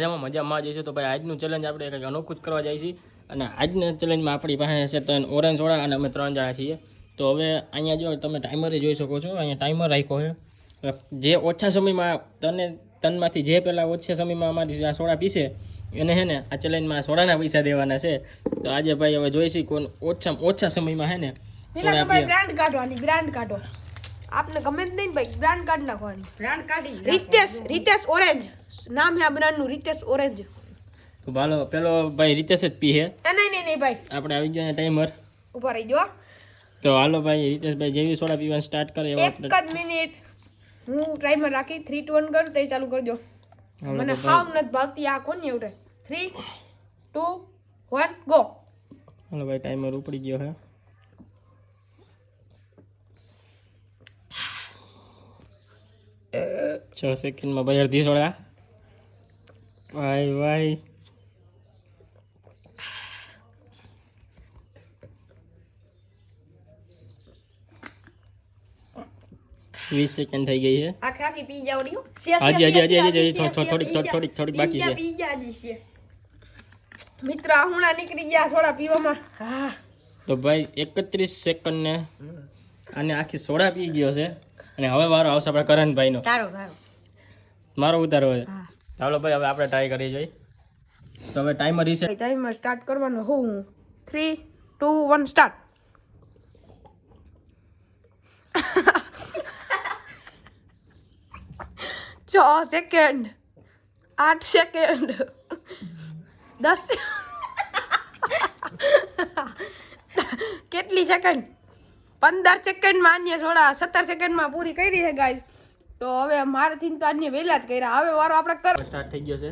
મજામાં જઈશું તો ભાઈ આજનું ચેલેન્જ આપણે કંઈક અનોખું જ કરવા જઈએ છીએ અને આજના ચેલેન્જમાં આપણી પાસે છે તો ઓરેન્જ સોડા અને અમે 3 જણા છીએ તો હવે અહીંયા જો તમે ટાઈમર જોઈ શકો છો અહીંયા ટાઈમર રાખ્યો છે જે ઓછા સમયમાં તનમાંથી જે પહેલાં ઓછા સમયમાં અમારી આ સોડા પીશે એને છે ને આ ચેલેન્જમાં સોડાના પૈસા દેવાના છે તો આજે ભાઈ હવે જોઈશી કોણ ઓછા સમયમાં છે ને પેલા તો ભાઈ બ્રાન્ડ કાઢો आपने कमेंट नहीं भाई ब्रांड काट नाखवानी ब्रांड काटी रितेश ऑरेंज नाम है आ ब्रांड નું रितेश ऑरेंज તો ભાલો પેલો ભાઈ रितेश જ પી હે નહીં ભાઈ આપણે આવી ગયા ટાઈમર ઉપર આવી ગયો તો હાલો ભાઈ रितेशભાઈ જેવી સોડા પીવાનું સ્ટાર્ટ કરે એવો એક જ મિનિટ હું ટાઈમર રાખી 3 2 1 કર તે ચાલુ કરજો મને હાવ નથી ભાગતી આ કોણ એવડે 3 2 1 ગો હાલો ભાઈ ટાઈમર ઉપડી ગયો હે 6 સેકન્ડમાં ભાઈ અડધી સોડા ભાઈ 20 સેકન્ડ થઈ ગઈ છે આખી પી જાવડીઓ થોડીક બાકી છે પી જાજી છે મિત્ર હુણા નીકળી ગયા સોડા પીવામાં હા તો ભાઈ 31 સેકન્ડ ને આને આખી સોડા પી ગયો છે અને હવે વારો આવશે આપણે કરણભાઈ નો મારો ઉતારો છે ચાલો ભાઈ હવે આપણે ટ્રાય કરી જઈએ તો હવે ટાઈમર રીસેટ ટાઈમર સ્ટાર્ટ કરવાનો હું 3 2 1 સ્ટાર્ટ 6 સેકન્ડ 8 સેકન્ડ 10 કેટલી સેકન્ડ 15 સેકન્ડ માં અન્ય સોડા 17 સેકન્ડ માં પૂરી કરી છે ગાઈસ તો હવે મારાથી તો અન્ય વહેલા જ કર્યા હવે વારો આપણે કર સ્ટાર્ટ થઈ ગયો છે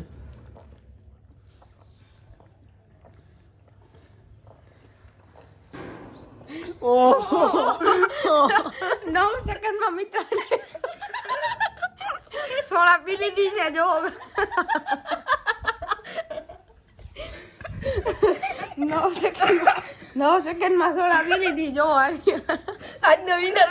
ઓહો 9 સેકન્ડ માં મિત્ર સોડા પી લીધી છે જો 9 સેકન્ડ માં સોડા પી લીધી જો આજનો વિનર